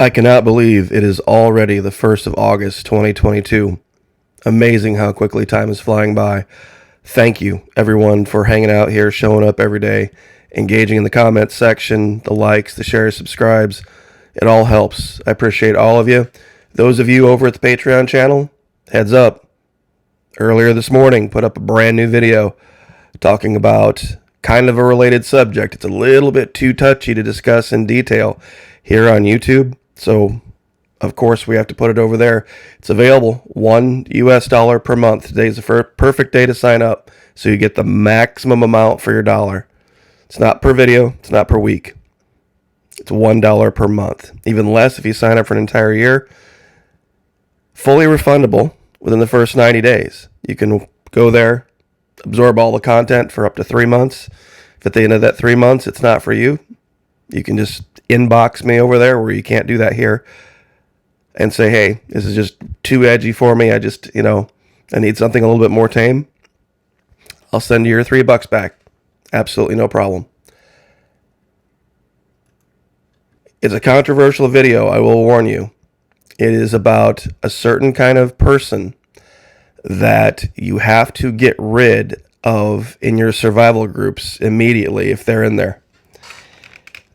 I cannot believe it is already the 1st of August 2022. Amazing how quickly time is flying by. Thank you, everyone, for hanging out here, showing up every day, engaging in the comments section, the likes, the shares, subscribes. It all helps. I appreciate all of you. Those of you over at the Patreon channel, heads up. Earlier this morning, put up a brand new video talking about kind of a related subject. It's a little bit too touchy to discuss in detail here on YouTube. So, of course, we have to put it over there. It's available $1 per month. Today's the perfect day to sign up so you get the maximum amount for your dollar. It's not per video. It's not per week. It's $1 per month. Even less if you sign up for an entire year. Fully refundable within the first 90 days. You can go there, absorb all the content for up to 3 months. If at the end of that 3 months it's not for you, you can just inbox me over there, where you can't do that here, and say, hey, this is just too edgy for me. I just, I need something a little bit more tame. I'll send you your $3 back. Absolutely no problem. It's a controversial video, I will warn you. It is about a certain kind of person that you have to get rid of in your survival groups immediately if they're in there.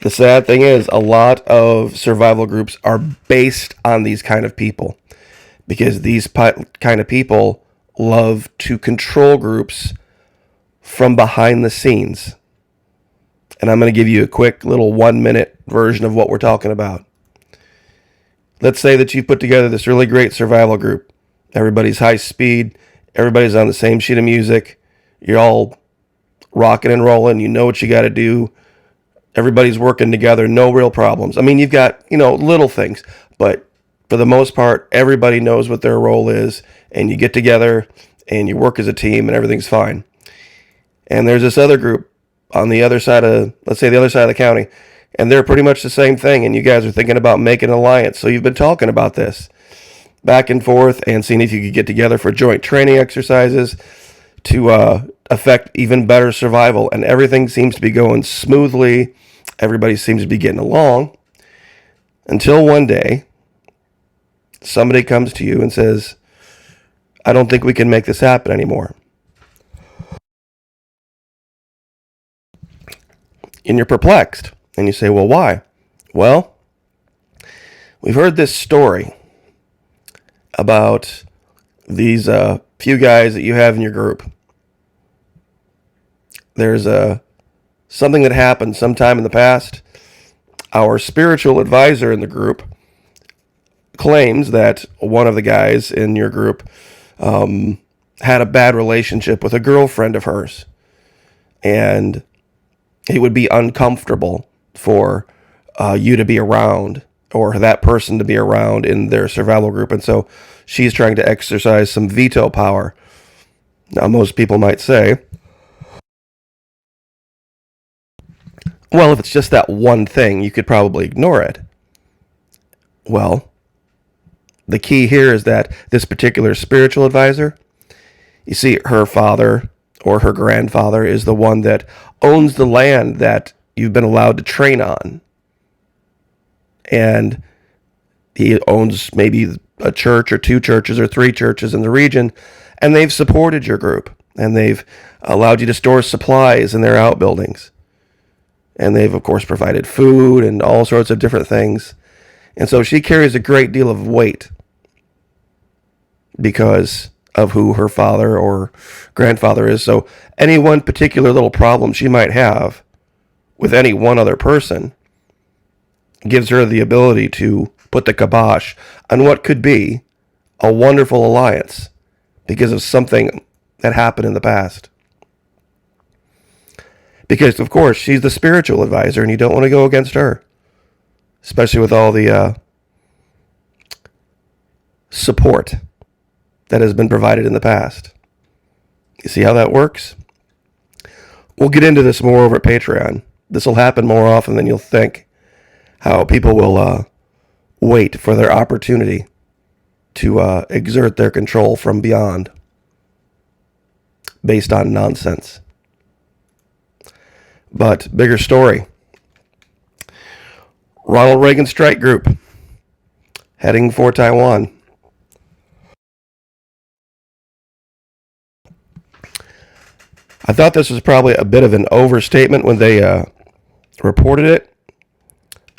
The sad thing is, a lot of survival groups are based on these kind of people, because these kind of people love to control groups from behind the scenes. And I'm going to give you a quick little 1-minute version of what we're talking about. Let's say that you've put together this really great survival group. Everybody's high speed. Everybody's on the same sheet of music. You're all rocking and rolling. You know what you got to do. Everybody's working together. No real problems. I mean, you've got, little things. But for the most part, everybody knows what their role is. And you get together and you work as a team and everything's fine. And there's this other group on the other side of, let's say, the other side of the county. And they're pretty much the same thing. And you guys are thinking about making an alliance. So you've been talking about this back and forth and seeing if you could get together for joint training exercises to affect even better survival. And everything seems to be going smoothly. Everybody seems to be getting along. Until one day, somebody comes to you and says, I don't think we can make this happen anymore. And you're perplexed. And you say, well, why? Well, we've heard this story about these few guys that you have in your group. There's something that happened sometime in the past. Our spiritual advisor in the group claims that one of the guys in your group had a bad relationship with a girlfriend of hers. And he would be uncomfortable for you to be around, or that person to be around in their survival group. And so she's trying to exercise some veto power. Now, most people might say, well, if it's just that one thing, you could probably ignore it. Well, the key here is that this particular spiritual advisor, you see, her father or her grandfather is the one that owns the land that you've been allowed to train on. And he owns maybe a church or 2 churches or 3 churches in the region, and they've supported your group, and they've allowed you to store supplies in their outbuildings. And they've, of course, provided food and all sorts of different things. And so she carries a great deal of weight because of who her father or grandfather is. So any one particular little problem she might have with any one other person gives her the ability to put the kibosh on what could be a wonderful alliance because of something that happened in the past. Because, of course, she's the spiritual advisor, and you don't want to go against her, especially with all the support that has been provided in the past. You see how that works? We'll get into this more over at Patreon. This will happen more often than you'll think, how people will wait for their opportunity to exert their control from beyond based on nonsense. But bigger story. Ronald Reagan Strike Group. heading for Taiwan. I thought this was probably a bit of an overstatement when they reported it,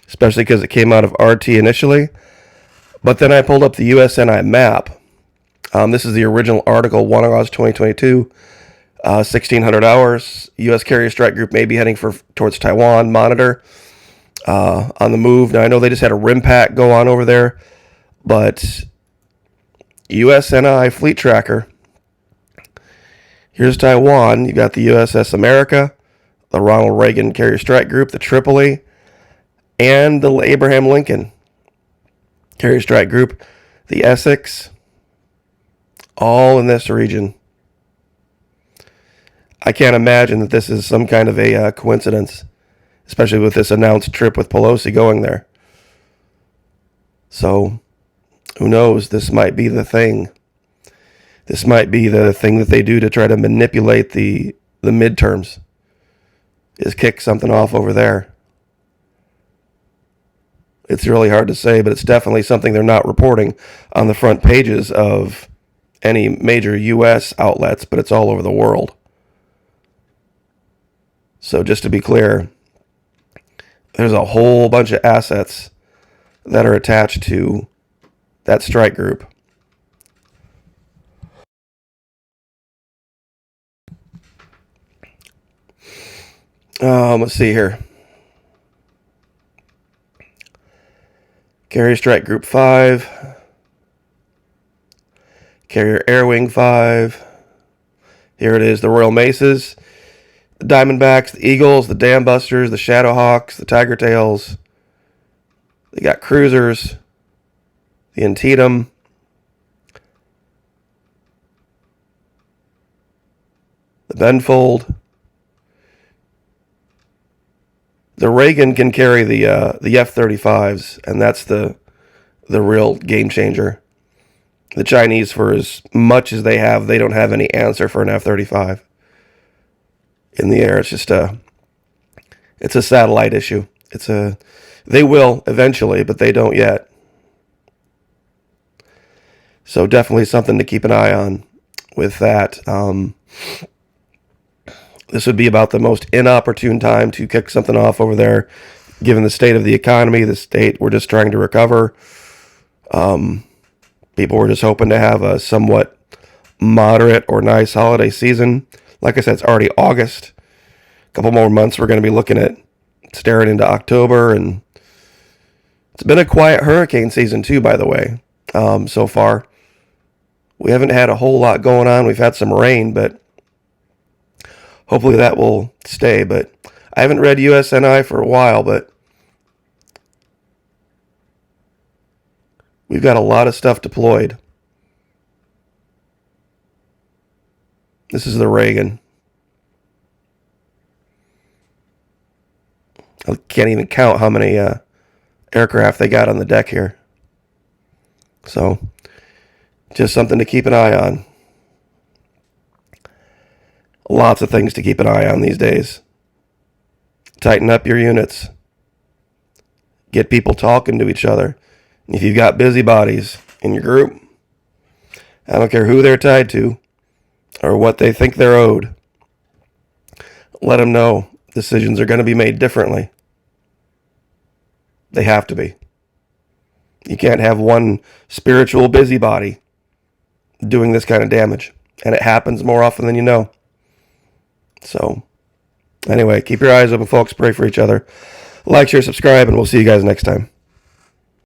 especially because it came out of RT initially. But then I pulled up the USNI map. This is the original article, 1 August 2022, 1600 hours. U.S. carrier strike group may be heading towards Taiwan. Monitor on the move. Now, I know they just had a RIMPAC go on over there, but USNI Fleet Tracker. Here's Taiwan. You got the USS America, the Ronald Reagan Carrier Strike Group, the Tripoli, and the Abraham Lincoln Carrier Strike Group, the Essex, all in this region. I can't imagine that this is some kind of a coincidence, especially with this announced trip with Pelosi going there. So, who knows? This might be the thing. This might be the thing that they do to try to manipulate the midterms, is kick something off over there. It's really hard to say, but it's definitely something they're not reporting on the front pages of any major U.S. outlets, but it's all over the world. So just to be clear, there's a whole bunch of assets that are attached to that strike group. Let's see here. Carrier Strike Group 5. Carrier Air Wing 5. Here it is, the Royal Maces, the Diamondbacks, the Eagles, the Dam Busters, the Shadowhawks, the Tiger Tails. They got cruisers, the Antietam, the Benfold. The Reagan can carry the F-35s, and that's the real game changer. The Chinese, for as much as they have, they don't have any answer for an F-35 in the air. It's just it's a satellite issue. They will eventually, but they don't yet. So definitely something to keep an eye on with that. This would be about the most inopportune time to kick something off over there, given the state of the economy, the state we're just trying to recover. People were just hoping to have a somewhat moderate or nice holiday season. Like I said, it's already August. A couple more months, we're going to be looking at staring into October, and it's been a quiet hurricane season too, by the way, so far. We haven't had a whole lot going on. We've had some rain, but hopefully that will stay. But I haven't read USNI for a while, but we've got a lot of stuff deployed. This is the Reagan. I can't even count how many aircraft they got on the deck here. So, just something to keep an eye on. Lots of things to keep an eye on these days. Tighten up your units. Get people talking to each other. If you've got busybodies in your group, I don't care who they're tied to or what they think they're owed, let them know decisions are going to be made differently. They have to be. You can't have one spiritual busybody doing this kind of damage. And it happens more often than you know. So, anyway, keep your eyes open, folks. Pray for each other. Like, share, subscribe, and we'll see you guys next time.